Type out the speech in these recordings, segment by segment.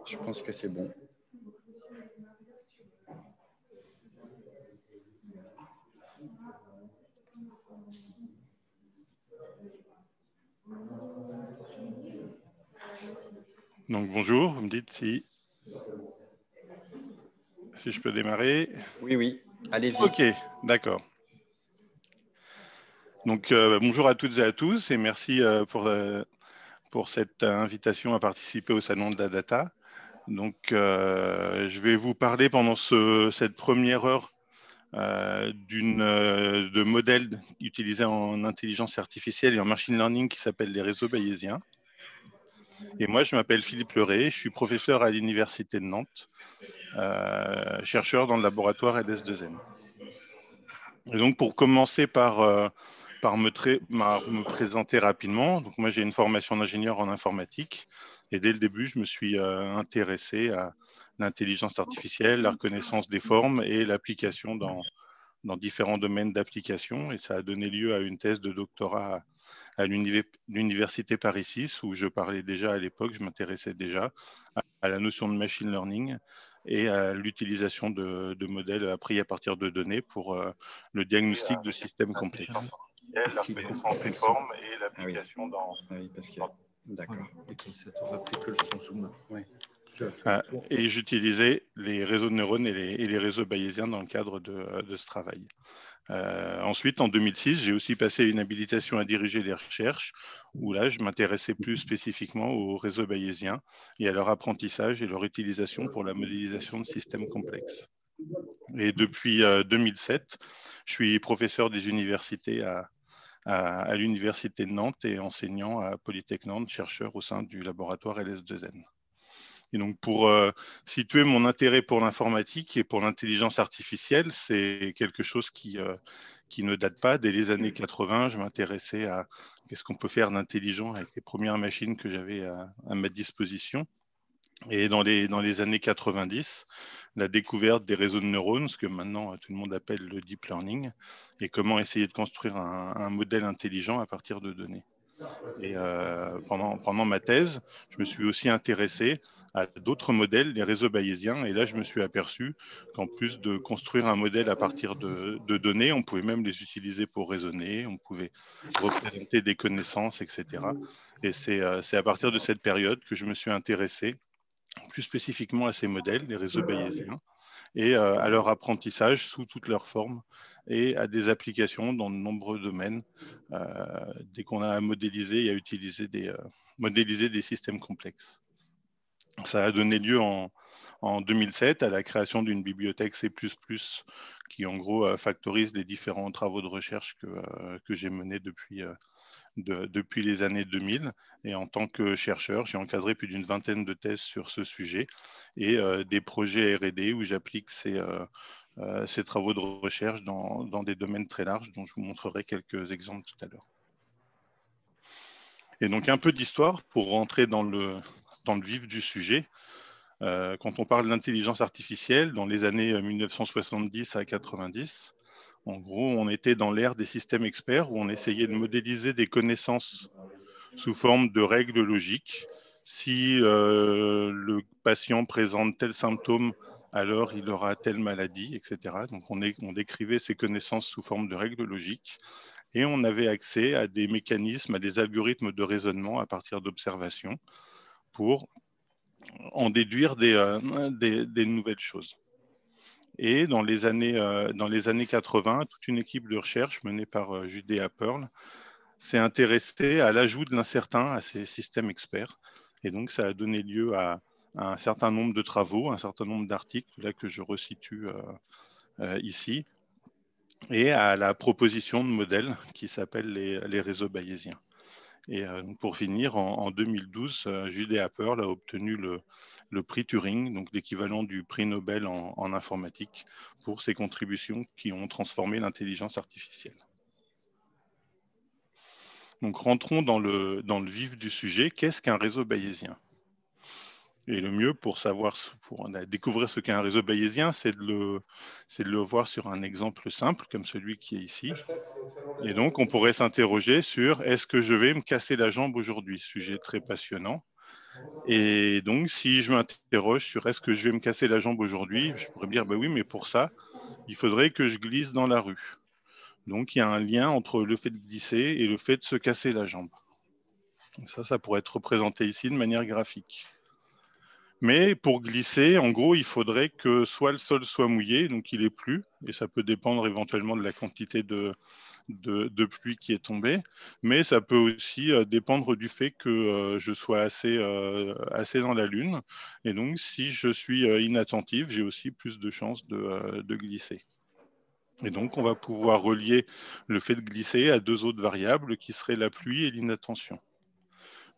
Je pense que c'est bon. Donc bonjour, vous me dites si je peux démarrer. Oui, oui, allez-y. Ok, d'accord. Donc bonjour à toutes et à tous et merci pour cette invitation à participer au Salon de la Data. Donc je vais vous parler pendant cette première heure de modèles utilisés en intelligence artificielle et en machine learning qui s'appellent les réseaux bayésiens. Et moi, je m'appelle Philippe Leray, je suis professeur à l'Université de Nantes, chercheur dans le laboratoire LS2N. Et donc, pour commencer par me présenter rapidement, donc moi, j'ai une formation d'ingénieur en informatique. Et dès le début, je me suis intéressé à l'intelligence artificielle, la reconnaissance des formes et l'application dans différents domaines d'application. Et ça a donné lieu à une thèse de doctorat à l'Université Paris 6, où je parlais déjà à l'époque, je m'intéressais déjà à la notion de machine learning et à l'utilisation de modèles appris à partir de données pour le diagnostic de systèmes complexes. La reconnaissance des formes et l'application dans... Oui, parce que... D'accord. Ça t'aura pris que le son zoom. Ouais. Et j'utilisais les réseaux de neurones et les réseaux bayésiens dans le cadre de ce travail. Ensuite, en 2006, j'ai aussi passé une habilitation à diriger les recherches, où là, je m'intéressais plus spécifiquement aux réseaux bayésiens et à leur apprentissage et leur utilisation pour la modélisation de systèmes complexes. Et depuis 2007, je suis professeur des universités à l'Université de Nantes et enseignant à Polytech Nantes, chercheur au sein du laboratoire LS2N. Et donc, pour situer mon intérêt pour l'informatique et pour l'intelligence artificielle, c'est quelque chose qui ne date pas. Dès les années 80, je m'intéressais à qu'est-ce qu'on peut faire d'intelligent avec les premières machines que j'avais à ma disposition. Et dans les années 90, la découverte des réseaux de neurones, ce que maintenant tout le monde appelle le deep learning, et comment essayer de construire un modèle intelligent à partir de données. Et pendant ma thèse, je me suis aussi intéressé à d'autres modèles, les réseaux bayésiens. Et là, je me suis aperçu qu'en plus de construire un modèle à partir de données, on pouvait même les utiliser pour raisonner, on pouvait représenter des connaissances, etc. Et c'est à partir de cette période que je me suis intéressé plus spécifiquement à ces modèles, les réseaux bayésiens, et à leur apprentissage sous toutes leurs formes et à des applications dans de nombreux domaines dès qu'on a modélisé et à utiliser modéliser des systèmes complexes. Ça a donné lieu en 2007 à la création d'une bibliothèque C++ qui en gros factorise les différents travaux de recherche que j'ai menés depuis les années 2000. Et en tant que chercheur, j'ai encadré plus d'une vingtaine de thèses sur ce sujet et des projets R&D où j'applique ces travaux de recherche dans des domaines très larges dont je vous montrerai quelques exemples tout à l'heure. Et donc un peu d'histoire pour rentrer dans le vif du sujet. Quand on parle d'intelligence artificielle, dans les années 1970 à 90, en gros, on était dans l'ère des systèmes experts où on essayait de modéliser des connaissances sous forme de règles logiques. Si le patient présente tel symptôme, alors il aura telle maladie, etc. Donc on décrivait ces connaissances sous forme de règles logiques et on avait accès à des mécanismes, à des algorithmes de raisonnement à partir d'observations pour en déduire des nouvelles choses. Et dans les années 80, toute une équipe de recherche menée par Judea Pearl s'est intéressé à l'ajout de l'incertain à ces systèmes experts. Et donc, ça a donné lieu à un certain nombre de travaux, un certain nombre d'articles là que je resitue ici, et à la proposition de modèles qui s'appellent les réseaux bayésiens. Et pour finir, en 2012, Judea Pearl a obtenu le prix Turing, donc l'équivalent du prix Nobel en informatique, pour ses contributions qui ont transformé l'intelligence artificielle. Donc rentrons dans le vif du sujet. Qu'est-ce qu'un réseau bayésien ? Et le mieux pour découvrir ce qu'est un réseau bayésien, c'est de le voir sur un exemple simple comme celui qui est ici. Et donc, on pourrait s'interroger sur est-ce que je vais me casser la jambe aujourd'hui ? Sujet très passionnant. Et donc, si je m'interroge sur est-ce que je vais me casser la jambe aujourd'hui, je pourrais me dire, bah oui, mais pour ça, il faudrait que je glisse dans la rue. Donc, il y a un lien entre le fait de glisser et le fait de se casser la jambe. Donc ça pourrait être représenté ici de manière graphique. Mais pour glisser, en gros, il faudrait que soit le sol soit mouillé, donc il est plu, et ça peut dépendre éventuellement de la quantité de pluie qui est tombée, mais ça peut aussi dépendre du fait que je sois assez dans la lune, et donc si je suis inattentif, j'ai aussi plus de chances de glisser. Et donc on va pouvoir relier le fait de glisser à deux autres variables qui seraient la pluie et l'inattention.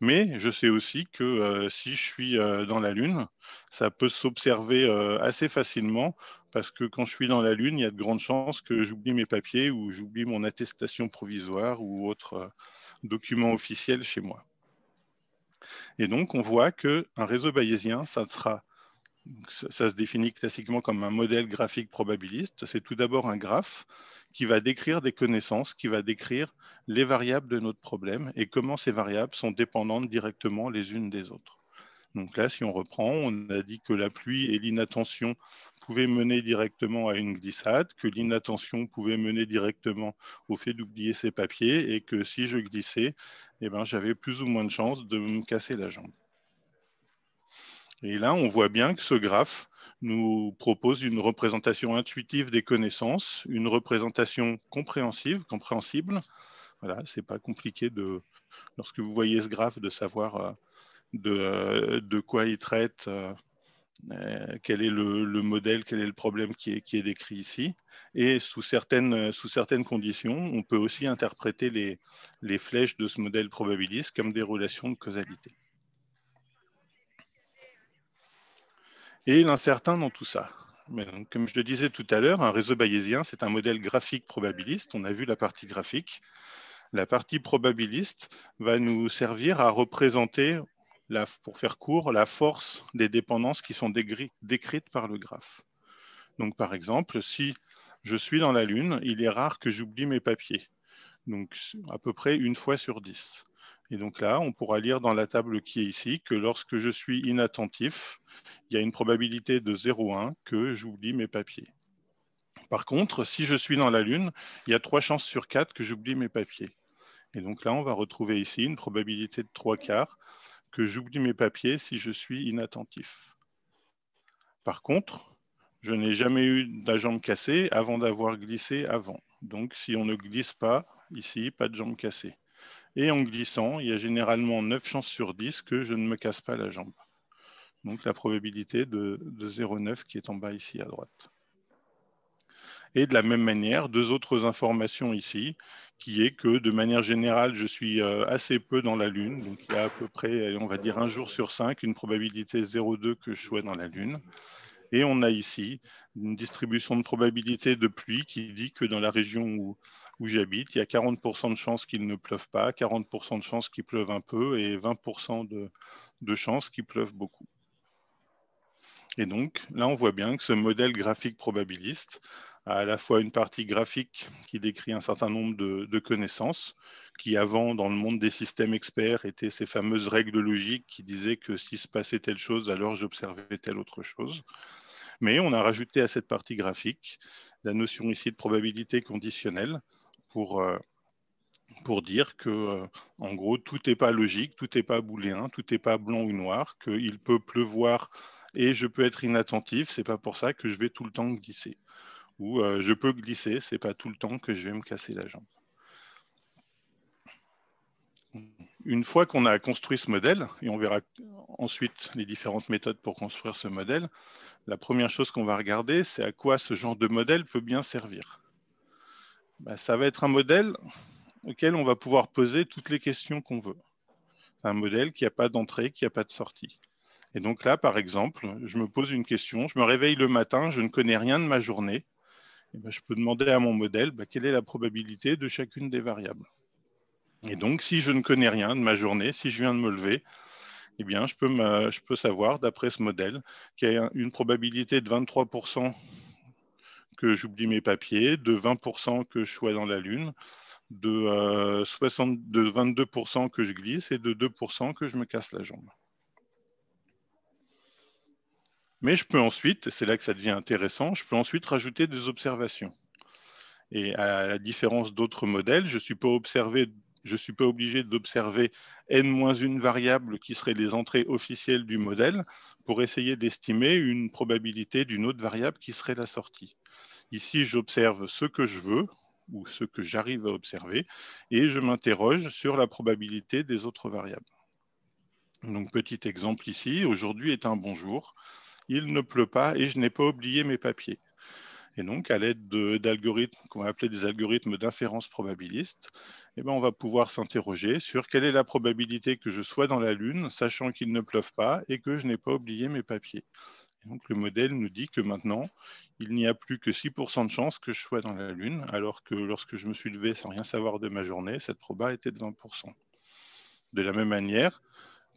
Mais je sais aussi que si je suis dans la Lune, ça peut s'observer assez facilement parce que quand je suis dans la Lune, il y a de grandes chances que j'oublie mes papiers ou j'oublie mon attestation provisoire ou autre document officiel chez moi. Et donc, on voit qu'un réseau bayésien, ça se définit classiquement comme un modèle graphique probabiliste. C'est tout d'abord un graphe qui va décrire des connaissances, qui va décrire les variables de notre problème et comment ces variables sont dépendantes directement les unes des autres. Donc là, si on reprend, on a dit que la pluie et l'inattention pouvaient mener directement à une glissade, que l'inattention pouvait mener directement au fait d'oublier ses papiers et que si je glissais, eh ben, j'avais plus ou moins de chances de me casser la jambe. Et là, on voit bien que ce graphe nous propose une représentation intuitive des connaissances, une représentation compréhensible. Voilà, c'est pas compliqué lorsque vous voyez ce graphe, de savoir de quoi il traite, quel est le modèle, quel est le problème qui est décrit ici. Et sous certaines conditions, on peut aussi interpréter les flèches de ce modèle probabiliste comme des relations de causalité. Et l'incertain dans tout ça. Mais donc, comme je le disais tout à l'heure, un réseau bayésien, c'est un modèle graphique probabiliste. On a vu la partie graphique. La partie probabiliste va nous servir à représenter, pour faire court, la force des dépendances qui sont décrites par le graphe. Donc, par exemple, si je suis dans la Lune, il est rare que j'oublie mes papiers. Donc, à peu près 1 fois sur 10. Et donc là, on pourra lire dans la table qui est ici que lorsque je suis inattentif, il y a une probabilité de 0,1 que j'oublie mes papiers. Par contre, si je suis dans la Lune, il y a 3 chances sur 4 que j'oublie mes papiers. Et donc là, on va retrouver ici une probabilité de 3/4 que j'oublie mes papiers si je suis inattentif. Par contre, je n'ai jamais eu la jambe cassée avant d'avoir glissé avant. Donc, si on ne glisse pas, ici, pas de jambe cassée. Et en glissant, il y a généralement 9 chances sur 10 que je ne me casse pas la jambe. Donc la probabilité de 0,9 qui est en bas ici à droite. Et de la même manière, 2 autres informations ici, qui est que de manière générale, je suis assez peu dans la Lune. Donc il y a à peu près, on va dire 1 jour sur 5, une probabilité 0,2 que je sois dans la Lune. Et on a ici une distribution de probabilité de pluie qui dit que dans la région où j'habite, il y a 40% de chances qu'il ne pleuve pas, 40% de chances qu'il pleuve un peu et 20% de chances qu'il pleuve beaucoup. Et donc là, on voit bien que ce modèle graphique probabiliste a à la fois une partie graphique qui décrit un certain nombre de connaissances, qui avant, dans le monde des systèmes experts, étaient ces fameuses règles logiques qui disaient que s'il se passait telle chose, alors j'observais telle autre chose. Mais on a rajouté à cette partie graphique la notion ici de probabilité conditionnelle pour dire que, en gros, tout n'est pas logique, tout n'est pas booléen, tout n'est pas blanc ou noir, qu'il peut pleuvoir et je peux être inattentif, c'est pas pour ça que je vais tout le temps glisser. Ou je peux glisser, c'est pas tout le temps que je vais me casser la jambe. Une fois qu'on a construit ce modèle, et on verra ensuite les différentes méthodes pour construire ce modèle, la première chose qu'on va regarder, c'est à quoi ce genre de modèle peut bien servir. Ça va être un modèle auquel on va pouvoir poser toutes les questions qu'on veut. Un modèle qui n'a pas d'entrée, qui n'a pas de sortie. Et donc là, par exemple, je me pose une question, je me réveille le matin, je ne connais rien de ma journée. Et je peux demander à mon modèle quelle est la probabilité de chacune des variables. Et donc, si je ne connais rien de ma journée, si je viens de me lever, eh bien, je peux savoir, d'après ce modèle, qu'il y a une probabilité de 23% que j'oublie mes papiers, de 20% que je sois dans la Lune, de 22% que je glisse et de 2% que je me casse la jambe. Mais je peux ensuite, c'est là que ça devient intéressant, je peux ensuite rajouter des observations. Et à la différence d'autres modèles, je ne suis pas obligé d'observer n-1 variable qui seraient les entrées officielles du modèle pour essayer d'estimer une probabilité d'une autre variable qui serait la sortie. Ici, j'observe ce que je veux ou ce que j'arrive à observer et je m'interroge sur la probabilité des autres variables. Donc, petit exemple ici, aujourd'hui est un bon jour, il ne pleut pas et je n'ai pas oublié mes papiers. Et donc, à l'aide d'algorithmes qu'on va appeler des algorithmes d'inférence probabiliste, on va pouvoir s'interroger sur quelle est la probabilité que je sois dans la Lune, sachant qu'il ne pleuve pas et que je n'ai pas oublié mes papiers. Et donc, le modèle nous dit que maintenant, il n'y a plus que 6% de chances que je sois dans la Lune, alors que lorsque je me suis levé sans rien savoir de ma journée, cette proba était de 20%. De la même manière,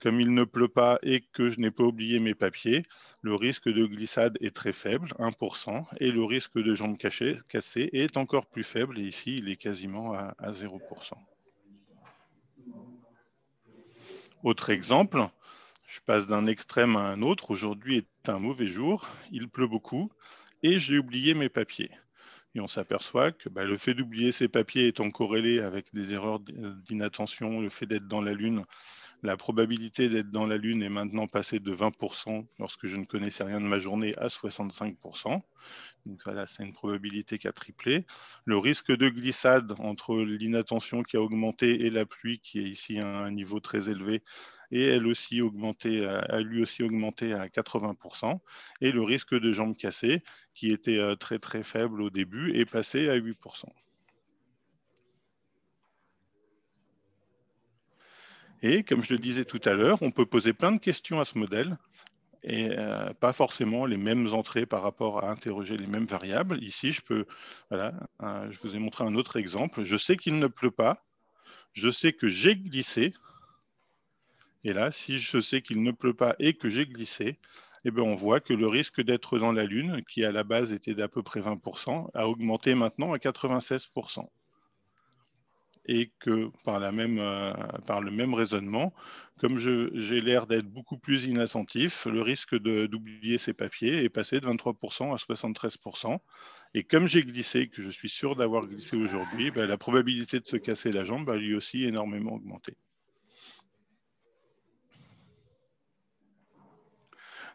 comme il ne pleut pas et que je n'ai pas oublié mes papiers, le risque de glissade est très faible, 1%, et le risque de jambes cassées est encore plus faible, et ici, il est quasiment à 0%. Autre exemple, je passe d'un extrême à un autre. Aujourd'hui est un mauvais jour, il pleut beaucoup, et j'ai oublié mes papiers. Et on s'aperçoit que le fait d'oublier ses papiers étant corrélé avec des erreurs d'inattention, le fait d'être dans la Lune, la probabilité d'être dans la Lune est maintenant passée de 20% lorsque je ne connaissais rien de ma journée à 65%. Donc voilà, c'est une probabilité qui a triplé. Le risque de glissade entre l'inattention qui a augmenté et la pluie qui est ici à un niveau très élevé et elle aussi a lui aussi augmenté à 80%. Et le risque de jambes cassées qui était très très faible au début est passé à 8%. Et comme je le disais tout à l'heure, on peut poser plein de questions à ce modèle et pas forcément les mêmes entrées par rapport à interroger les mêmes variables. Ici, je vous ai montré un autre exemple. Je sais qu'il ne pleut pas, je sais que j'ai glissé. Et là, si je sais qu'il ne pleut pas et que j'ai glissé, on voit que le risque d'être dans la Lune, qui à la base était d'à peu près 20%, a augmenté maintenant à 96%. Et que par le même raisonnement, comme j'ai l'air d'être beaucoup plus inattentif, le risque d'oublier ses papiers est passé de 23% à 73%. Et comme j'ai glissé, que je suis sûr d'avoir glissé aujourd'hui, la probabilité de se casser la jambe a lui aussi énormément augmenté.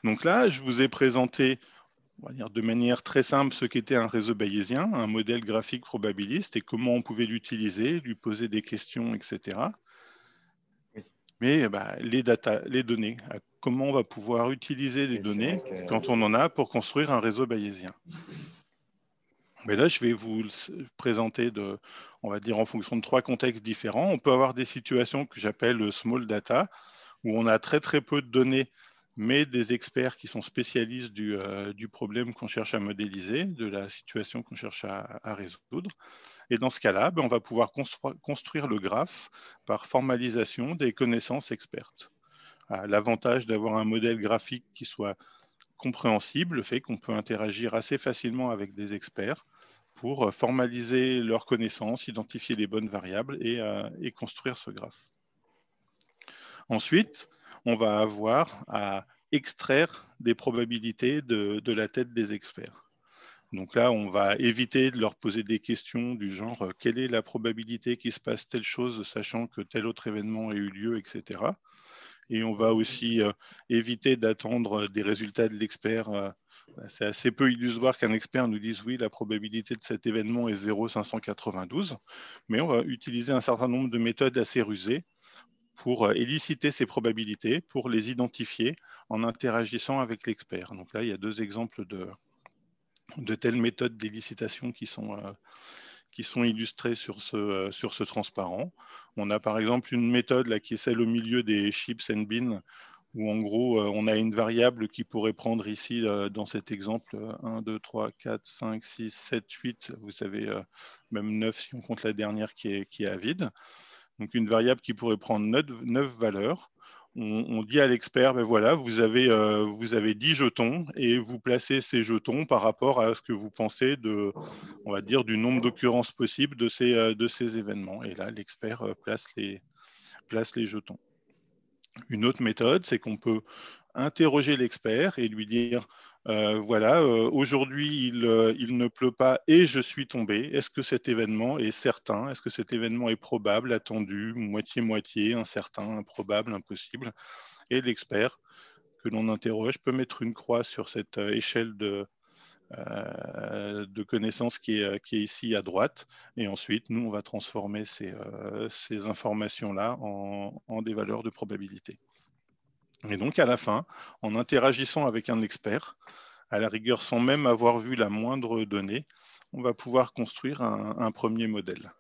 Donc là, je vous ai présenté, on va dire de manière très simple, ce qu'était un réseau bayésien, un modèle graphique probabiliste et comment on pouvait l'utiliser, lui poser des questions, etc. Mais les données, comment on va pouvoir utiliser les données quand on en a pour construire un réseau bayésien. Mais là, je vais vous présenter, on va dire, en fonction de 3 contextes différents. On peut avoir des situations que j'appelle small data, où on a très très peu de données, mais des experts qui sont spécialistes du problème qu'on cherche à modéliser, de la situation qu'on cherche à résoudre. Et dans ce cas-là, on va pouvoir construire le graphe par formalisation des connaissances expertes. L'avantage d'avoir un modèle graphique qui soit compréhensible fait qu'on peut interagir assez facilement avec des experts pour formaliser leurs connaissances, identifier les bonnes variables et construire ce graphe. Ensuite, on va avoir à extraire des probabilités de la tête des experts. Donc là, on va éviter de leur poser des questions du genre « quelle est la probabilité qu'il se passe telle chose, sachant que tel autre événement a eu lieu, etc. » Et on va aussi éviter d'attendre des résultats de l'expert. C'est assez peu illusoire qu'un expert nous dise « oui, la probabilité de cet événement est 0,592 », mais on va utiliser un certain nombre de méthodes assez rusées pour éliciter ces probabilités, pour les identifier en interagissant avec l'expert. Donc là, il y a deux exemples de telles méthodes d'élicitation qui sont illustrées sur ce transparent. On a par exemple une méthode là, qui est celle au milieu des chips and beans, où en gros, on a une variable qui pourrait prendre ici, dans cet exemple, 1, 2, 3, 4, 5, 6, 7, 8, vous savez, même 9 si on compte la dernière qui est à vide. Donc une variable qui pourrait prendre 9 valeurs. On dit à l'expert, ben voilà, vous avez 10 jetons et vous placez ces jetons par rapport à ce que vous pensez on va dire, du nombre d'occurrences possibles de ces événements. Et là, l'expert place les jetons. Une autre méthode, c'est qu'on peut interroger l'expert et lui dire, voilà, aujourd'hui, il ne pleut pas et je suis tombé. Est-ce que cet événement est certain? Est-ce que cet événement est probable, attendu, moitié-moitié, incertain, improbable, impossible? Et l'expert que l'on interroge peut mettre une croix sur cette échelle de connaissances qui est ici à droite. Et ensuite, nous, on va transformer ces informations-là en des valeurs de probabilité. Et donc, à la fin, en interagissant avec un expert, à la rigueur sans même avoir vu la moindre donnée, on va pouvoir construire un premier modèle.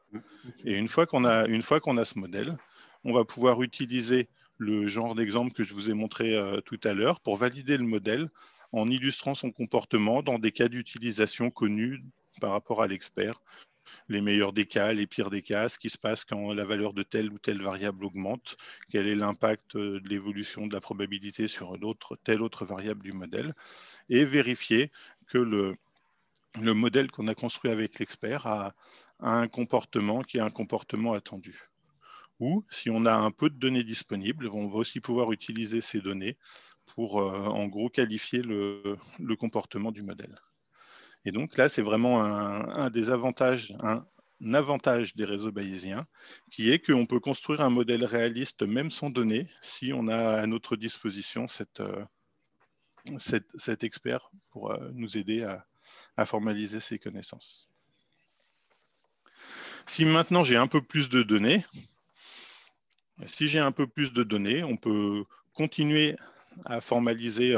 Et une fois qu'on a ce modèle, on va pouvoir utiliser le genre d'exemple que je vous ai montré tout à l'heure pour valider le modèle en illustrant son comportement dans des cas d'utilisation connus par rapport à l'expert. Les meilleurs des cas, les pires des cas, ce qui se passe quand la valeur de telle ou telle variable augmente, quel est l'impact de l'évolution de la probabilité sur telle autre variable du modèle, et vérifier que le modèle qu'on a construit avec l'expert a un comportement qui est un comportement attendu. Ou, si on a un peu de données disponibles, on va aussi pouvoir utiliser ces données pour, en gros, qualifier le comportement du modèle. Et donc là, c'est vraiment un avantage des réseaux bayésiens, qui est qu'on peut construire un modèle réaliste même sans données, si on a à notre disposition cet expert pour nous aider à formaliser ces connaissances. Si maintenant j'ai un peu plus de données, on peut continuer à formaliser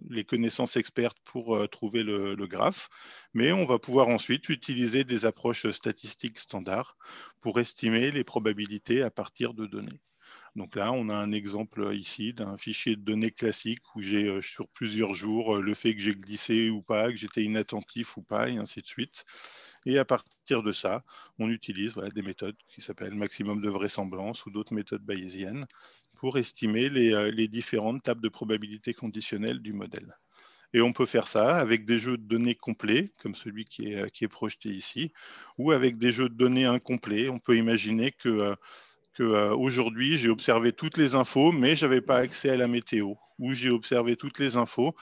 les connaissances expertes pour trouver le graphe, mais on va pouvoir ensuite utiliser des approches statistiques standards pour estimer les probabilités à partir de données. Donc là, on a un exemple ici d'un fichier de données classique où j'ai sur plusieurs jours le fait que j'ai glissé ou pas, que j'étais inattentif ou pas, et ainsi de suite. Et à partir de ça, on utilise des méthodes qui s'appellent maximum de vraisemblance ou d'autres méthodes bayésiennes pour estimer les différentes tables de probabilité conditionnelle du modèle. Et on peut faire ça avec des jeux de données complets, comme celui qui est projeté ici, ou avec des jeux de données incomplets. On peut imaginer que aujourd'hui, j'ai observé toutes les infos, mais je n'avais pas accès à la météo, ou j'ai observé toutes les infos,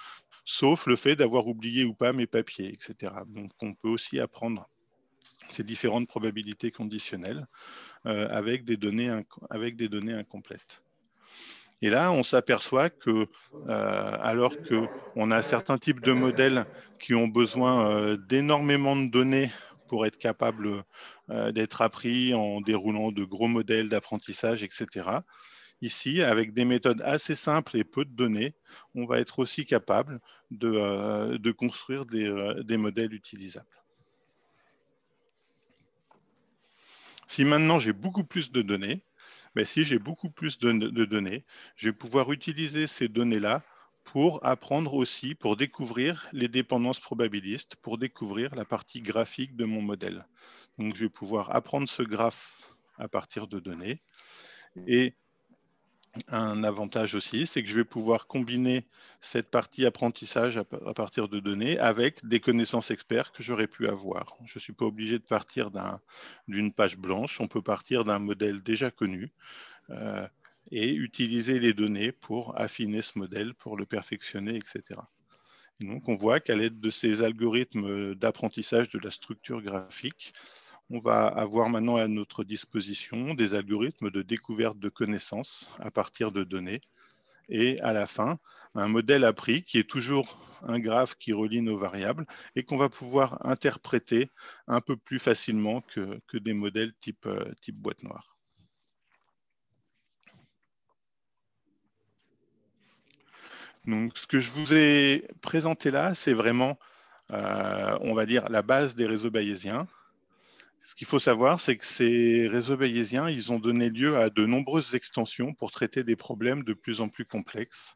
sauf le fait d'avoir oublié ou pas mes papiers, etc. Donc, on peut aussi apprendre ces différentes probabilités conditionnelles avec des données incomplètes. Et là, on s'aperçoit que, alors qu'on a certains types de modèles qui ont besoin d'énormément de données pour être capables d'être appris en déroulant de gros modèles d'apprentissage, etc. Ici, avec des méthodes assez simples et peu de données, on va être aussi capable de construire des modèles utilisables. Si maintenant j'ai beaucoup plus de données, si j'ai beaucoup plus de données, je vais pouvoir utiliser ces données-là pour apprendre aussi, pour découvrir les dépendances probabilistes, pour découvrir la partie graphique de mon modèle. Donc, je vais pouvoir apprendre ce graphe à partir de données. Et un avantage aussi, c'est que je vais pouvoir combiner cette partie apprentissage à partir de données avec des connaissances experts que j'aurais pu avoir. Je ne suis pas obligé de partir d'une page blanche, on peut partir d'un modèle déjà connu et utiliser les données pour affiner ce modèle, pour le perfectionner, etc. Et donc, on voit qu'à l'aide de ces algorithmes d'apprentissage de la structure graphique, on va avoir maintenant à notre disposition des algorithmes de découverte de connaissances à partir de données. Et à la fin, un modèle appris qui est toujours un graphe qui relie nos variables et qu'on va pouvoir interpréter un peu plus facilement que des modèles type boîte noire. Donc, ce que je vous ai présenté là, c'est vraiment, on va dire, la base des réseaux bayésiens. Ce qu'il faut savoir, c'est que ces réseaux bayésiens, ils ont donné lieu à de nombreuses extensions pour traiter des problèmes de plus en plus complexes.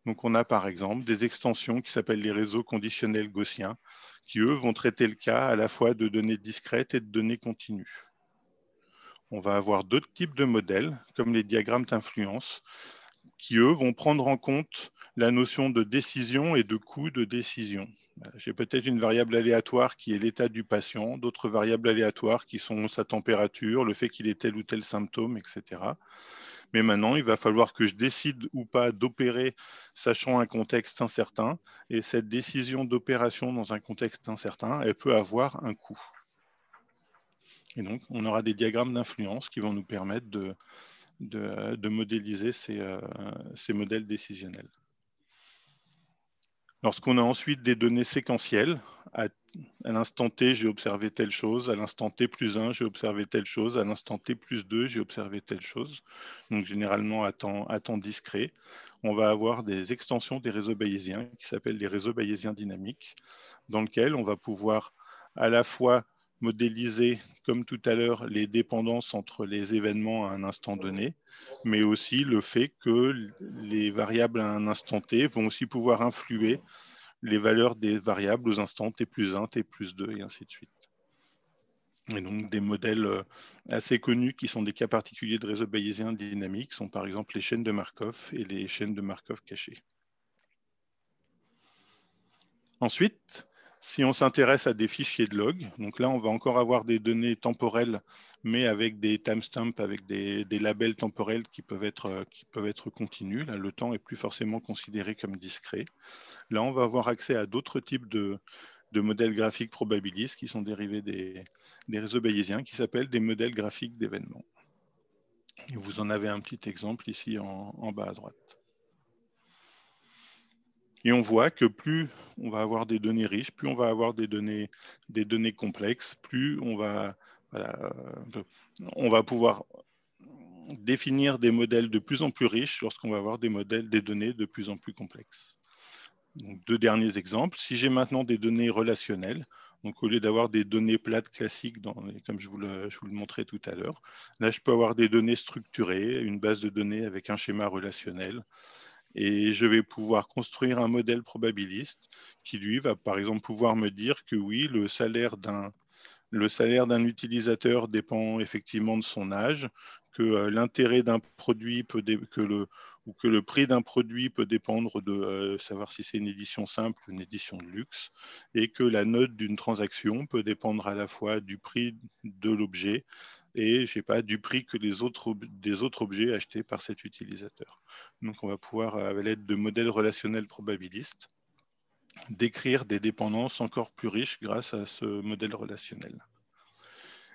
Donc, on a par exemple des extensions qui s'appellent les réseaux conditionnels gaussiens, qui eux vont traiter le cas à la fois de données discrètes et de données continues. On va avoir d'autres types de modèles, comme les diagrammes d'influence, qui eux vont prendre en compte la notion de décision et de coût de décision. J'ai peut-être une variable aléatoire qui est l'état du patient, d'autres variables aléatoires qui sont sa température, le fait qu'il ait tel ou tel symptôme, etc. Mais maintenant, il va falloir que je décide ou pas d'opérer, sachant un contexte incertain. Et cette décision d'opération dans un contexte incertain, elle peut avoir un coût. Et donc, on aura des diagrammes d'influence qui vont nous permettre de modéliser ces modèles décisionnels. Lorsqu'on a ensuite des données séquentielles, à l'instant T, j'ai observé telle chose, à l'instant T plus 1, j'ai observé telle chose, à l'instant T plus 2, j'ai observé telle chose. Donc généralement à temps discret, on va avoir des extensions des réseaux bayésiens qui s'appellent les réseaux bayésiens dynamiques, dans lesquels on va pouvoir à la fois modéliser, comme tout à l'heure, les dépendances entre les événements à un instant donné, mais aussi le fait que les variables à un instant T vont aussi pouvoir influer les valeurs des variables aux instants T plus 1, T plus 2 et ainsi de suite. Et donc des modèles assez connus qui sont des cas particuliers de réseaux bayésiens dynamiques sont par exemple les chaînes de Markov et les chaînes de Markov cachées. Ensuite, si on s'intéresse à des fichiers de log, donc là, on va encore avoir des données temporelles, mais avec des timestamps, avec des labels temporels qui peuvent être continus. Là, le temps est plus forcément considéré comme discret. Là, on va avoir accès à d'autres types de modèles graphiques probabilistes qui sont dérivés des réseaux bayésiens, qui s'appellent des modèles graphiques d'événements. Et vous en avez un petit exemple ici en bas à droite. Et on voit que plus on va avoir des données riches, plus on va avoir des données complexes, plus on va pouvoir définir des modèles de plus en plus riches lorsqu'on va avoir des données de plus en plus complexes. Donc, deux derniers exemples. Si j'ai maintenant des données relationnelles, donc au lieu d'avoir des données plates classiques, comme je vous le montrais tout à l'heure, là je peux avoir des données structurées, une base de données avec un schéma relationnel. Et je vais pouvoir construire un modèle probabiliste qui, lui, va par exemple pouvoir me dire que oui, le salaire d'un utilisateur dépend effectivement de son âge, que l'intérêt d'un produit ou que le prix d'un produit peut dépendre de savoir si c'est une édition simple ou une édition de luxe, et que la note d'une transaction peut dépendre à la fois du prix de l'objet et je sais pas, du prix que des autres objets achetés par cet utilisateur. Donc on va pouvoir, à l'aide de modèles relationnels probabilistes, décrire des dépendances encore plus riches grâce à ce modèle relationnel.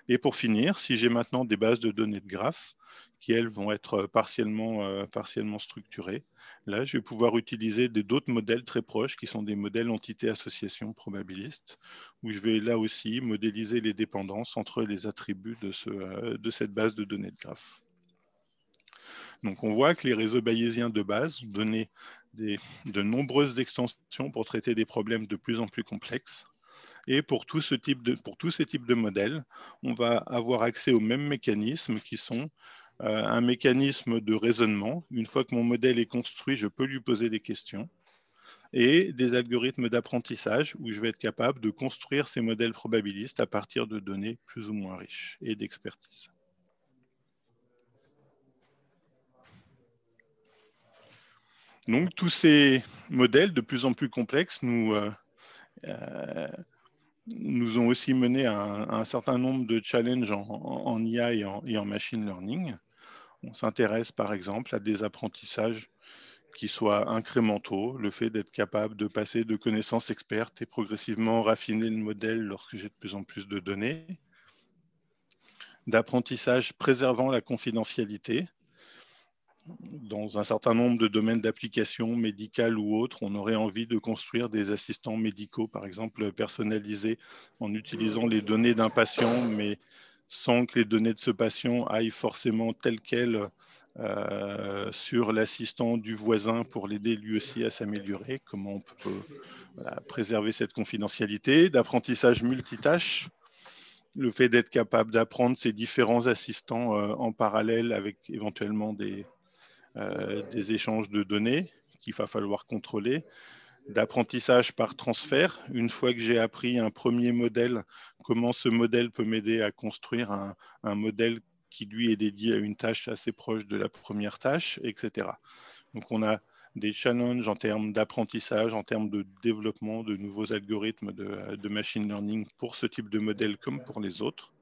Et pour finir, si j'ai maintenant des bases de données de graphes qui, elles, vont être partiellement structurées, là, je vais pouvoir utiliser d'autres modèles très proches qui sont des modèles entité-association probabilistes, où je vais là aussi modéliser les dépendances entre les attributs de cette base de données de graphes. Donc, on voit que les réseaux bayésiens de base ont donné de nombreuses extensions pour traiter des problèmes de plus en plus complexes. Et pour tous ces types de modèles, on va avoir accès aux mêmes mécanismes qui sont un mécanisme de raisonnement. Une fois que mon modèle est construit, je peux lui poser des questions. Et des algorithmes d'apprentissage où je vais être capable de construire ces modèles probabilistes à partir de données plus ou moins riches et d'expertise. Donc, tous ces modèles de plus en plus complexes nous ont aussi mené à un certain nombre de challenges en IA et en machine learning. On s'intéresse par exemple à des apprentissages qui soient incrémentaux, le fait d'être capable de passer de connaissances expertes et progressivement raffiner le modèle lorsque j'ai de plus en plus de données, d'apprentissage préservant la confidentialité. Dans un certain nombre de domaines d'application médicale ou autres, on aurait envie de construire des assistants médicaux, par exemple, personnalisés en utilisant les données d'un patient, mais sans que les données de ce patient aillent forcément telles quelles sur l'assistant du voisin pour l'aider lui aussi à s'améliorer. Comment on peut préserver cette confidentialité, d'apprentissage multitâche, le fait d'être capable d'apprendre ces différents assistants en parallèle avec éventuellement des échanges de données qu'il va falloir contrôler, d'apprentissage par transfert. Une fois que j'ai appris un premier modèle, comment ce modèle peut m'aider à construire un modèle qui lui est dédié à une tâche assez proche de la première tâche, etc. Donc on a des challenges en termes d'apprentissage, en termes de développement de nouveaux algorithmes de machine learning pour ce type de modèle comme pour les autres.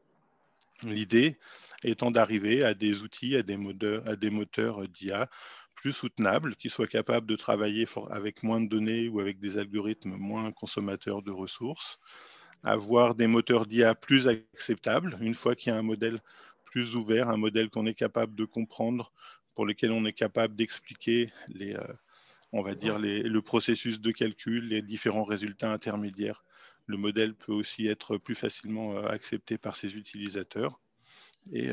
L'idée étant d'arriver à des outils, à des moteurs d'IA plus soutenables, qui soient capables de travailler avec moins de données ou avec des algorithmes moins consommateurs de ressources, avoir des moteurs d'IA plus acceptables, une fois qu'il y a un modèle plus ouvert, un modèle qu'on est capable de comprendre, pour lequel on est capable d'expliquer le processus de calcul, les différents résultats intermédiaires. Le modèle peut aussi être plus facilement accepté par ses utilisateurs. Et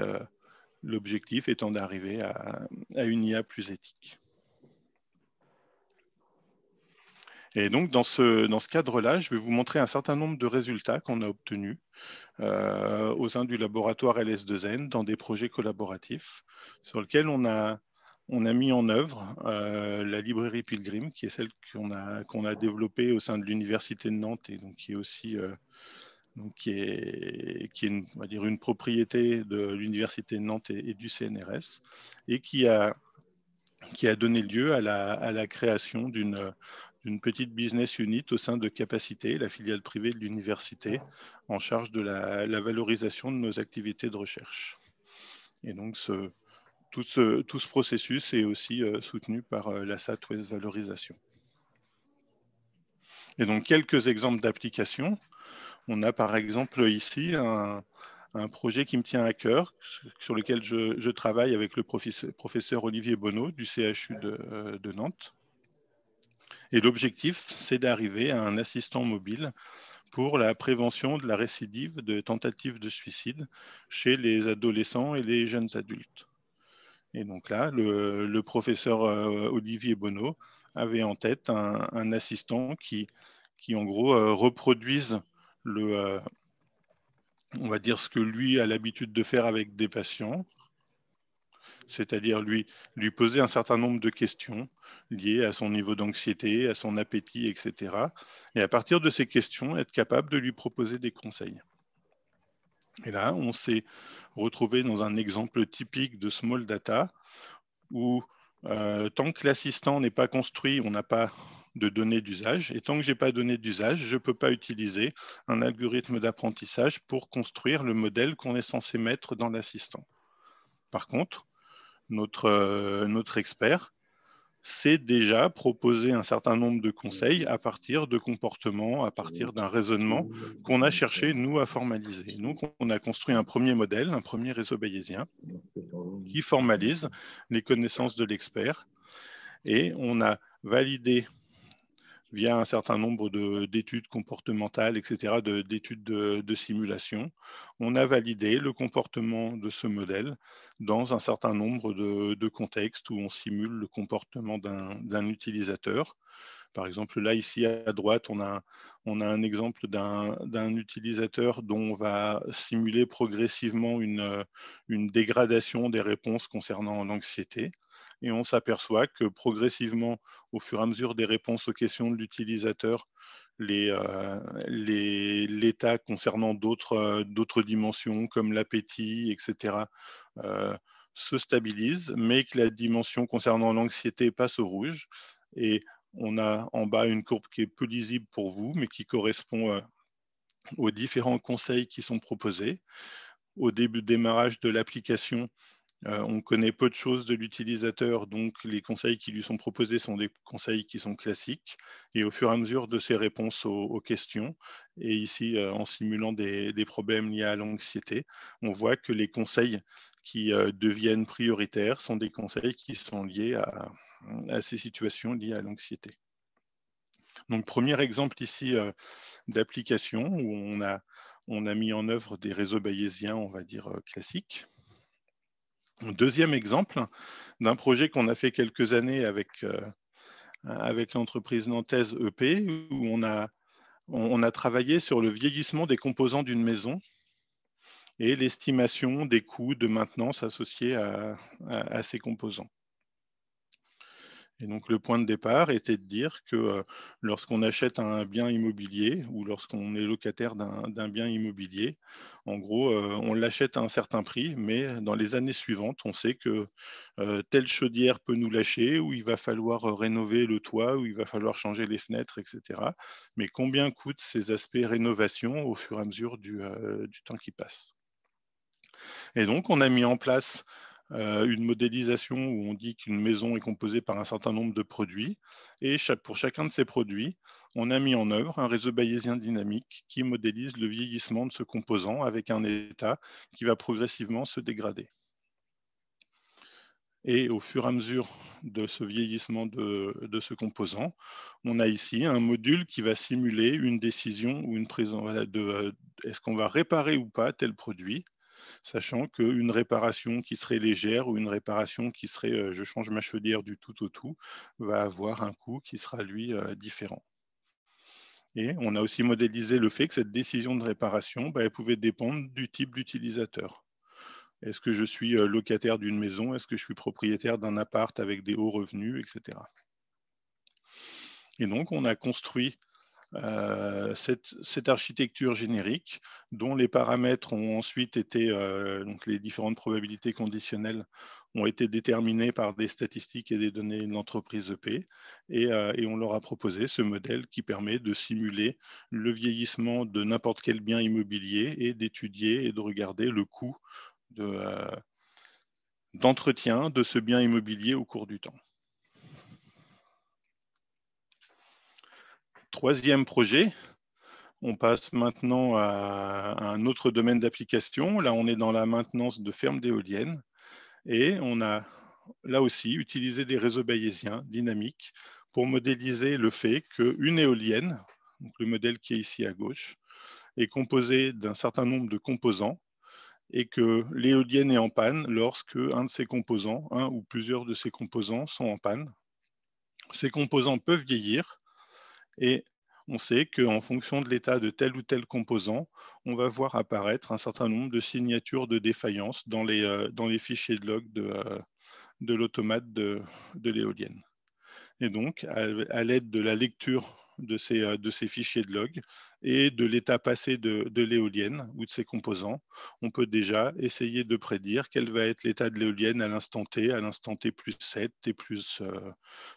l'objectif étant d'arriver à une IA plus éthique. Et donc, dans ce cadre-là, je vais vous montrer un certain nombre de résultats qu'on a obtenus au sein du laboratoire LS2N dans des projets collaboratifs sur lesquels on a mis en œuvre la librairie Pilgrim, qui est celle qu'on a développée au sein de l'Université de Nantes et donc qui est aussi qui est on va dire une propriété de l'Université de Nantes et du CNRS, et qui a donné lieu à la création d'une petite business unit au sein de Capacité, la filiale privée de l'université, en charge de la valorisation de nos activités de recherche. Et donc, tout ce processus est aussi soutenu par la Southwest Valorisation. Et donc, quelques exemples d'applications. On a par exemple ici un projet qui me tient à cœur, sur lequel je travaille avec le professeur Olivier Bonneau du CHU de Nantes. Et l'objectif, c'est d'arriver à un assistant mobile pour la prévention de la récidive de tentatives de suicide chez les adolescents et les jeunes adultes. Et donc là, le professeur Olivier Bonneau avait en tête un assistant qui en gros reproduise on va dire ce que lui a l'habitude de faire avec des patients, c'est-à-dire lui poser un certain nombre de questions liées à son niveau d'anxiété, à son appétit, etc. Et à partir de ces questions, être capable de lui proposer des conseils. Et là, on s'est retrouvé dans un exemple typique de small data où tant que l'assistant n'est pas construit, on n'a pas de données d'usage. Et tant que je n'ai pas de données d'usage, je ne peux pas utiliser un algorithme d'apprentissage pour construire le modèle qu'on est censé mettre dans l'assistant. Par contre, notre expert sait déjà proposer un certain nombre de conseils à partir de comportements, à partir d'un raisonnement qu'on a cherché, nous, à formaliser. Donc, on a construit un premier modèle, un premier réseau bayésien qui formalise les connaissances de l'expert, et on a validé via un certain nombre d'études comportementales, etc., d'études de simulation, on a validé le comportement de ce modèle dans un certain nombre de contextes où on simule le comportement d'un utilisateur. Par exemple, là, ici à droite, on a un exemple d'un utilisateur dont on va simuler progressivement une dégradation des réponses concernant l'anxiété. Et on s'aperçoit que progressivement, au fur et à mesure des réponses aux questions de l'utilisateur, l'état concernant d'autres dimensions comme l'appétit, etc., se stabilise, mais que la dimension concernant l'anxiété passe au rouge. Et on a en bas une courbe qui est peu lisible pour vous, mais qui correspond aux différents conseils qui sont proposés. Au début de démarrage de l'application, on connaît peu de choses de l'utilisateur, donc les conseils qui lui sont proposés sont des conseils qui sont classiques. Et au fur et à mesure de ses réponses aux questions, et ici en simulant des problèmes liés à l'anxiété, on voit que les conseils qui deviennent prioritaires sont des conseils qui sont liés à ces situations liées à l'anxiété. Donc, premier exemple ici d'application où on a mis en œuvre des réseaux bayésiens, on va dire, classiques. Deuxième exemple d'un projet qu'on a fait quelques années avec l'entreprise nantaise EP, où on a travaillé sur le vieillissement des composants d'une maison et l'estimation des coûts de maintenance associés à ces composants. Et donc, le point de départ était de dire que lorsqu'on achète un bien immobilier ou lorsqu'on est locataire d'un bien immobilier, en gros, on l'achète à un certain prix, mais dans les années suivantes, on sait que telle chaudière peut nous lâcher, ou il va falloir rénover le toit, ou il va falloir changer les fenêtres, etc. Mais combien coûtent ces aspects rénovation au fur et à mesure du temps qui passe? Et donc, on a mis en place une modélisation où on dit qu'une maison est composée par un certain nombre de produits. Et pour chacun de ces produits, on a mis en œuvre un réseau bayésien dynamique qui modélise le vieillissement de ce composant avec un état qui va progressivement se dégrader. Et au fur et à mesure de ce vieillissement de ce composant, on a ici un module qui va simuler une décision ou une prise de est-ce qu'on va réparer ou pas tel produit, sachant qu'une réparation qui serait légère ou une réparation qui serait je change ma chaudière du tout au tout va avoir un coût qui sera lui différent. Et on a aussi modélisé le fait que cette décision de réparation, elle pouvait dépendre du type d'utilisateur. Est-ce que je suis locataire d'une maison? Est-ce que je suis propriétaire d'un appart avec des hauts revenus, etc. Et donc, on a construit cette architecture générique dont les paramètres ont ensuite été, donc les différentes probabilités conditionnelles ont été déterminées par des statistiques et des données de l'entreprise EP, et on leur a proposé ce modèle qui permet de simuler le vieillissement de n'importe quel bien immobilier et d'étudier et de regarder le coût d'entretien de ce bien immobilier au cours du temps. Troisième projet, on passe maintenant à un autre domaine d'application. Là, on est dans la maintenance de fermes d'éoliennes et on a là aussi utilisé des réseaux bayésiens dynamiques pour modéliser le fait qu'une éolienne, donc le modèle qui est ici à gauche, est composée d'un certain nombre de composants et que l'éolienne est en panne lorsque un de ses composants, un ou plusieurs de ses composants sont en panne. Ces composants peuvent vieillir et on sait qu'en fonction de l'état de tel ou tel composant, on va voir apparaître un certain nombre de signatures de défaillance dans les fichiers de log de l'automate de l'éolienne. Et donc, à l'aide de la lecture de ces fichiers de log et de l'état passé de l'éolienne ou de ses composants, on peut déjà essayer de prédire quel va être l'état de l'éolienne à l'instant T plus 7, T plus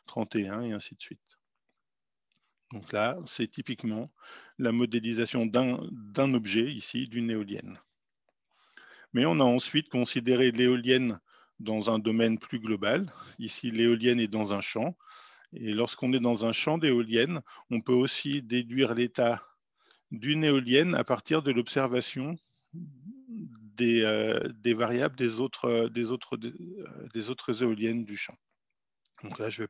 31 et ainsi de suite. Donc là, c'est typiquement la modélisation d'un objet, ici, d'une éolienne. Mais on a ensuite considéré l'éolienne dans un domaine plus global. Ici, l'éolienne est dans un champ. Et lorsqu'on est dans un champ d'éolienne, on peut aussi déduire l'état d'une éolienne à partir de l'observation des variables des autres éoliennes du champ. Donc là, je ne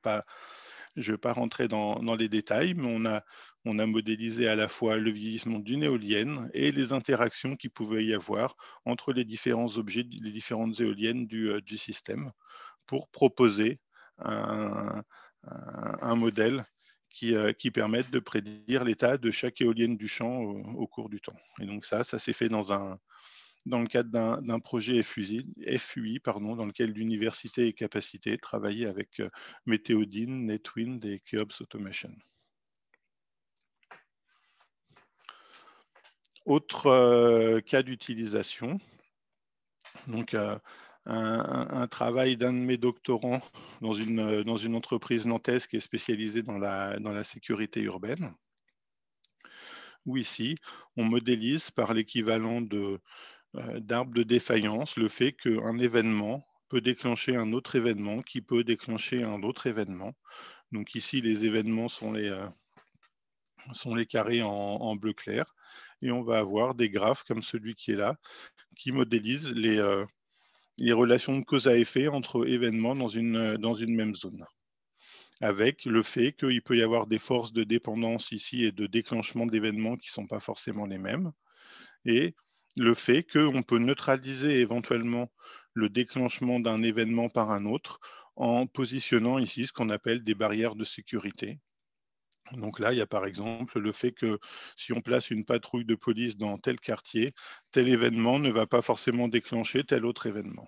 vais pas rentrer dans les détails, mais on a modélisé à la fois le vieillissement d'une éolienne et les interactions qu'il pouvait y avoir entre les différents objets, les différentes éoliennes du système, pour proposer un modèle qui permette de prédire l'état de chaque éolienne du champ au cours du temps. Et donc ça s'est fait dans le cadre d'un projet FUI, dans lequel l'université et Capacité travaillaient avec Météodine, Netwind et Keops Automation. Autre cas d'utilisation, donc un travail d'un de mes doctorants dans une entreprise nantaise qui est spécialisée dans la sécurité urbaine, où ici, on modélise par l'équivalent d'arbres de défaillance le fait qu'un événement peut déclencher un autre événement qui peut déclencher un autre événement. Donc ici, les événements sont les carrés en bleu clair, et on va avoir des graphes comme celui qui est là, qui modélisent les relations de cause à effet entre événements dans une même zone, avec le fait qu'il peut y avoir des forces de dépendance ici et de déclenchement d'événements qui ne sont pas forcément les mêmes, et le fait qu'on peut neutraliser éventuellement le déclenchement d'un événement par un autre en positionnant ici ce qu'on appelle des barrières de sécurité. Donc là, il y a par exemple le fait que si on place une patrouille de police dans tel quartier, tel événement ne va pas forcément déclencher tel autre événement.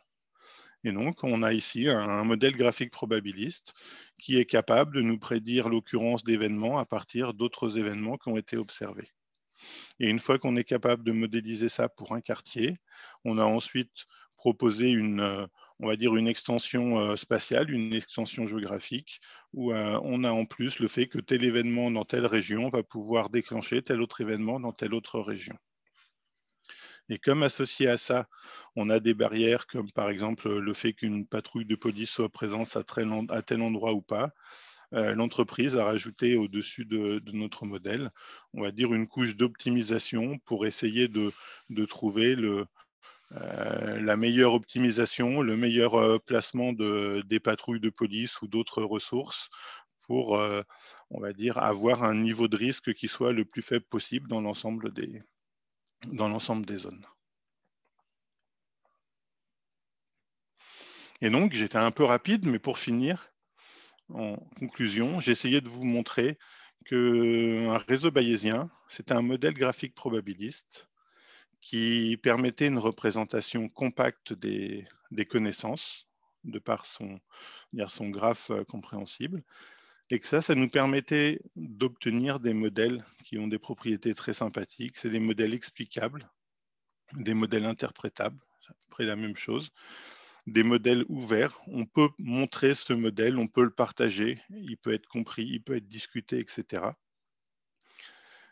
Et donc, on a ici un modèle graphique probabiliste qui est capable de nous prédire l'occurrence d'événements à partir d'autres événements qui ont été observés. Et une fois qu'on est capable de modéliser ça pour un quartier, on a ensuite proposé on va dire une extension spatiale, une extension géographique, où on a en plus le fait que tel événement dans telle région va pouvoir déclencher tel autre événement dans telle autre région. Et comme associé à ça, on a des barrières comme par exemple le fait qu'une patrouille de police soit présente à tel endroit ou pas, l'entreprise a rajouté au-dessus de notre modèle, on va dire une couche d'optimisation pour essayer de trouver la meilleure optimisation, le meilleur placement des patrouilles de police ou d'autres ressources pour, on va dire, avoir un niveau de risque qui soit le plus faible possible dans l'ensemble des zones. Et donc, j'étais un peu rapide, mais pour finir, en conclusion, j'ai essayé de vous montrer qu'un réseau bayésien, c'est un modèle graphique probabiliste qui permettait une représentation compacte des connaissances de par son graphe compréhensible, et que ça nous permettait d'obtenir des modèles qui ont des propriétés très sympathiques. C'est des modèles explicables, des modèles interprétables, c'est à peu près la même chose, des modèles ouverts. On peut montrer ce modèle, on peut le partager, il peut être compris, il peut être discuté, etc.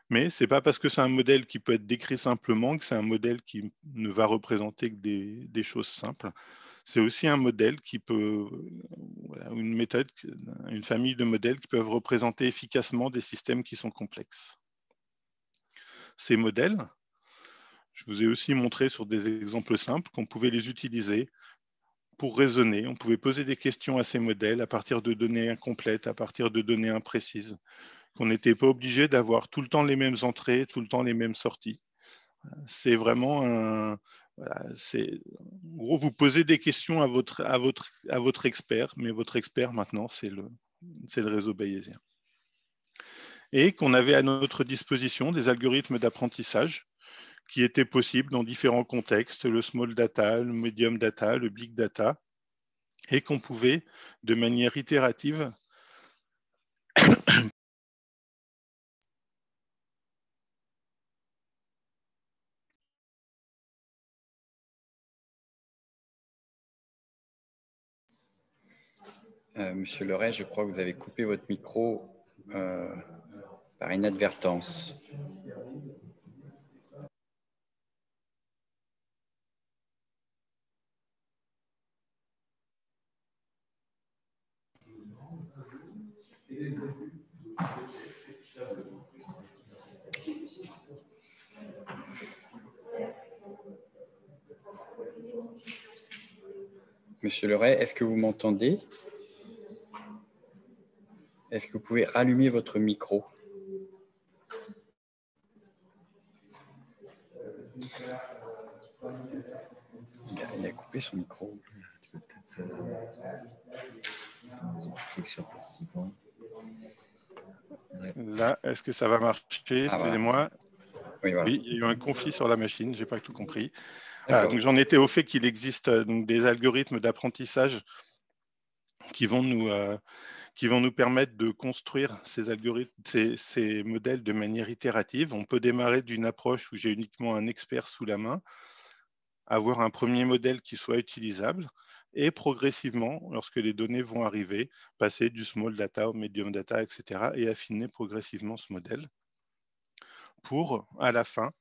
Mais ce n'est pas parce que c'est un modèle qui peut être décrit simplement que c'est un modèle qui ne va représenter que des choses simples. C'est aussi un modèle qui peut, une méthode, une famille de modèles qui peuvent représenter efficacement des systèmes qui sont complexes. Ces modèles, je vous ai aussi montré sur des exemples simples qu'on pouvait les utiliser pour raisonner. On pouvait poser des questions à ces modèles à partir de données incomplètes, à partir de données imprécises, qu'on n'était pas obligé d'avoir tout le temps les mêmes entrées, tout le temps les mêmes sorties. C'est vraiment un... Voilà, en gros, vous posez des questions à votre expert, mais votre expert maintenant, c'est le réseau bayésien. Et qu'on avait à notre disposition des algorithmes d'apprentissage qui étaient possibles dans différents contextes, le small data, le medium data, le big data, et qu'on pouvait, de manière itérative, Monsieur Leray, je crois que vous avez coupé votre micro par inadvertance. Monsieur Leray, est-ce que vous m'entendez? Est-ce que vous pouvez rallumer votre micro? Il a coupé son micro. Tu peux peut-être cliquer sur le suivant. Là, est-ce que ça va marcher? Excusez-moi. Oui, voilà. Oui, il y a eu un conflit sur la machine, je n'ai pas tout compris. Donc j'en étais au fait qu'il existe des algorithmes d'apprentissage qui vont nous permettre de construire ces algorithmes, ces modèles de manière itérative. On peut démarrer d'une approche où j'ai uniquement un expert sous la main, avoir un premier modèle qui soit utilisable, et progressivement, lorsque les données vont arriver, passer du small data au medium data, etc., et affiner progressivement ce modèle pour, à la fin,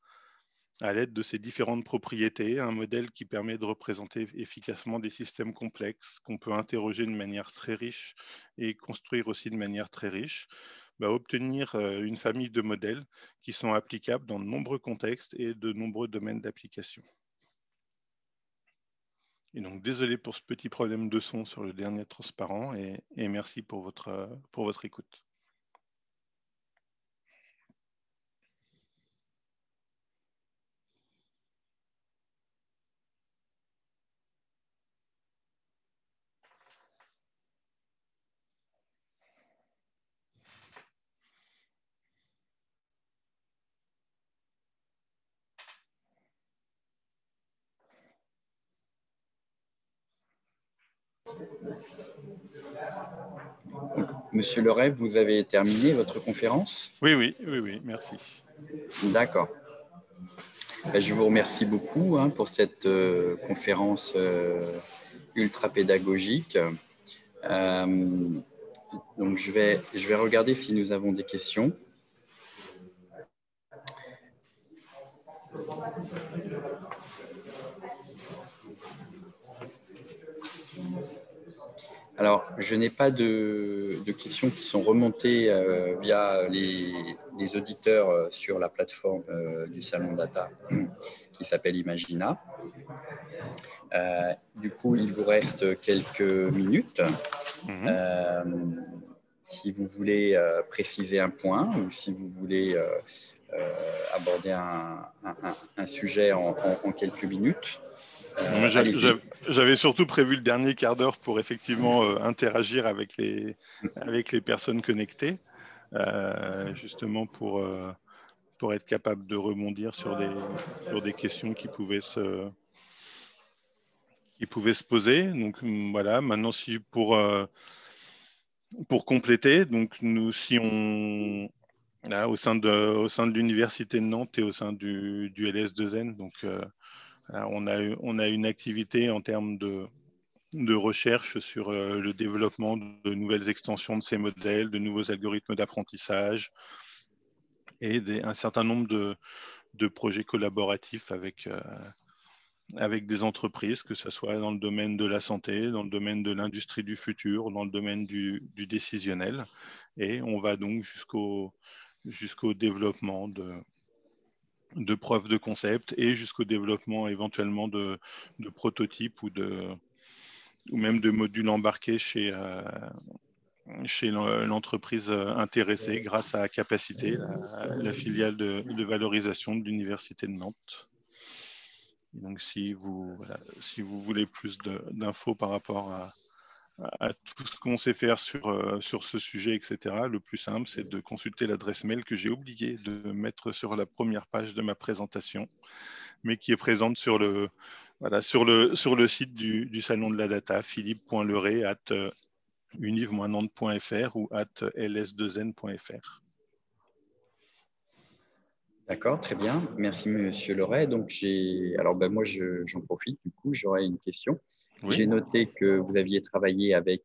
à l'aide de ces différentes propriétés, un modèle qui permet de représenter efficacement des systèmes complexes qu'on peut interroger de manière très riche et construire aussi de manière très riche, obtenir une famille de modèles qui sont applicables dans de nombreux contextes et de nombreux domaines d'application. Et donc, désolé pour ce petit problème de son sur le dernier transparent et merci pour votre écoute. Donc, Monsieur Leray, vous avez terminé votre conférence? Oui, merci. D'accord. Je vous remercie beaucoup pour cette conférence ultra pédagogique. Donc, je vais regarder si nous avons des questions. Alors, je n'ai pas de questions qui sont remontées via les auditeurs sur la plateforme du Salon Data qui s'appelle Imagina. Du coup, il vous reste quelques minutes. Si vous voulez préciser un point ou si vous voulez aborder un sujet en quelques minutes. J'avais surtout prévu le dernier quart d'heure pour effectivement interagir avec les personnes connectées, justement pour être capable de rebondir sur des questions qui pouvaient se poser. Donc voilà, maintenant si pour compléter, donc nous si on là, au sein de l'université de Nantes et au sein du LS2N, donc on a une activité en termes de recherche sur le développement de nouvelles extensions de ces modèles, de nouveaux algorithmes d'apprentissage et un certain nombre de projets collaboratifs avec des entreprises, que ce soit dans le domaine de la santé, dans le domaine de l'industrie du futur, dans le domaine du décisionnel. Et on va donc jusqu'au développement de preuves de concept et jusqu'au développement éventuellement de prototypes ou même de modules embarqués chez l'entreprise intéressée grâce à Capacité, la filiale de valorisation de l'Université de Nantes. Donc, si vous voulez plus d'infos par rapport à tout ce qu'on sait faire sur ce sujet, etc., le plus simple, c'est de consulter l'adresse mail que j'ai oublié de mettre sur la première page de ma présentation, mais qui est présente sur le site du Salon de la Data, philippe.leray@univ-nantes.fr ou @ls2n.fr. D'accord, très bien. Merci, Monsieur Leray. Donc, alors moi, j'en profite. Du coup, j'aurais une question. Oui. J'ai noté que vous aviez travaillé avec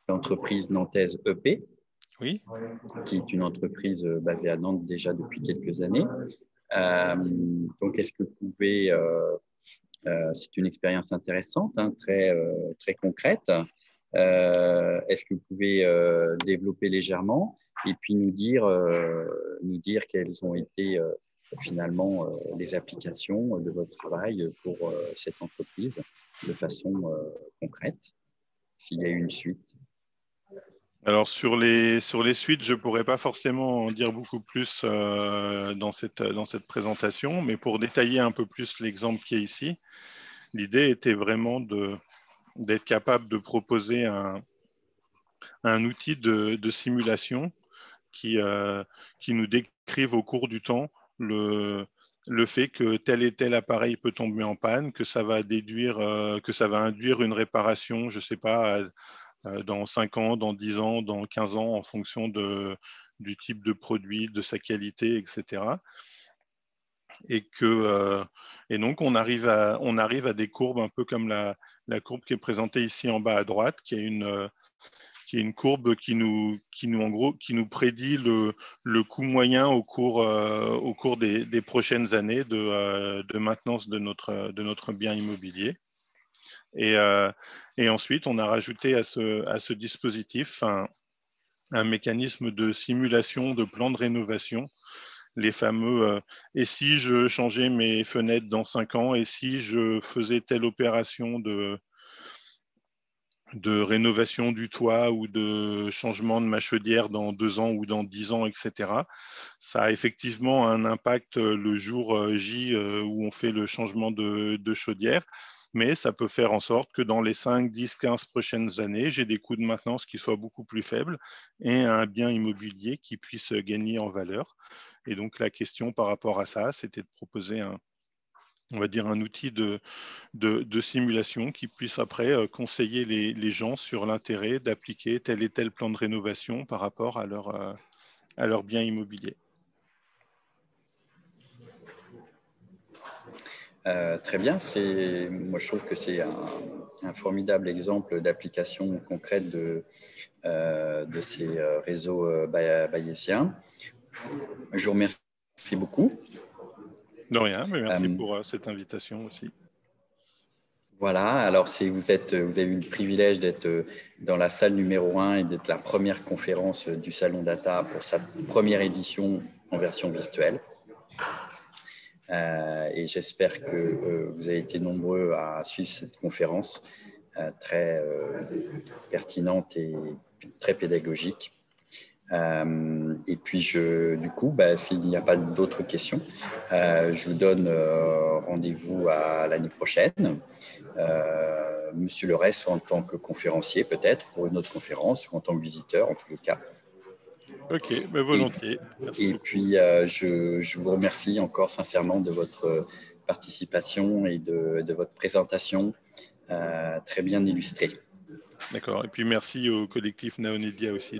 l'entreprise nantaise EP, oui, qui est une entreprise basée à Nantes déjà depuis quelques années. Donc, est-ce que vous pouvez, c'est une expérience intéressante, très concrète. Est-ce que vous pouvez développer légèrement et puis nous dire quelles ont été finalement les applications de votre travail pour cette entreprise de façon concrète, s'il y a eu une suite? Alors, sur les suites, je ne pourrais pas forcément en dire beaucoup plus dans cette présentation, mais pour détailler un peu plus l'exemple qui est ici, l'idée était vraiment d'être capable de proposer un outil de simulation qui nous décrive au cours du temps le fait que tel et tel appareil peut tomber en panne, que ça va induire une réparation, je ne sais pas, dans 5 ans, dans 10 ans, dans 15 ans, en fonction du type de produit, de sa qualité, etc. Et donc, on arrive à des courbes un peu comme la courbe qui est présentée ici en bas à droite, qui est une courbe qui nous prédit le coût moyen au cours des prochaines années de maintenance de notre bien immobilier. Et ensuite, on a rajouté à ce dispositif un mécanisme de simulation de plan de rénovation, les fameux et si je changeais mes fenêtres dans 5 ans, et si je faisais telle opération de rénovation du toit ou de changement de ma chaudière dans 2 ans ou dans 10 ans, etc. Ça a effectivement un impact le jour J où on fait le changement de chaudière, mais ça peut faire en sorte que dans les 5, 10, 15 prochaines années, j'ai des coûts de maintenance qui soient beaucoup plus faibles et un bien immobilier qui puisse gagner en valeur. Et donc la question par rapport à ça, c'était de proposer on va dire, un outil de simulation qui puisse après conseiller les gens sur l'intérêt d'appliquer tel et tel plan de rénovation par rapport à leur bien immobilier. Très bien. Moi, je trouve que c'est un formidable exemple d'application concrète de ces réseaux bayésiens. Je vous remercie beaucoup. De rien, mais merci pour cette invitation aussi. Voilà, alors vous avez eu le privilège d'être dans la salle numéro 1 et d'être la première conférence du Salon Data pour sa première édition en version virtuelle. Et j'espère que vous avez été nombreux à suivre cette conférence très pertinente et très pédagogique. Et puis, du coup, s'il n'y a pas d'autres questions, je vous donne rendez-vous à l'année prochaine. Monsieur Leray, soit en tant que conférencier peut-être pour une autre conférence ou en tant que visiteur en tous les cas. Ok, volontiers. Et puis, je vous remercie encore sincèrement de votre participation et de votre présentation très bien illustrée. D'accord. Et puis merci au collectif Naonedia aussi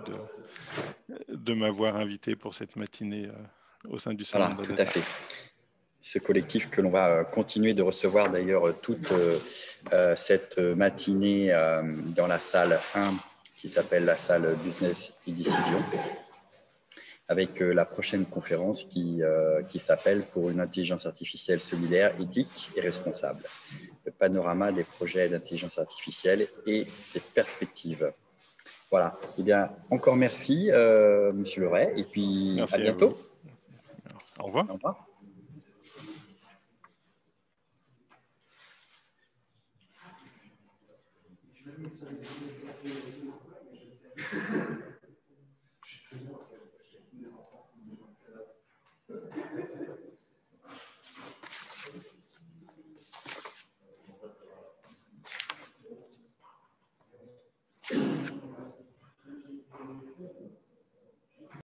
de m'avoir invité pour cette matinée au sein du Salon de la Tout Data. à fait. Ce collectif que l'on va continuer de recevoir d'ailleurs toute cette matinée dans la salle 1 qui s'appelle la salle Business et Décision, avec la prochaine conférence qui s'appelle « Pour une intelligence artificielle solidaire, éthique et responsable ». Le panorama des projets d'intelligence artificielle et ses perspectives. Voilà. Eh bien, encore merci, Monsieur Leray, et puis merci à bientôt. vous. Au revoir. Au revoir.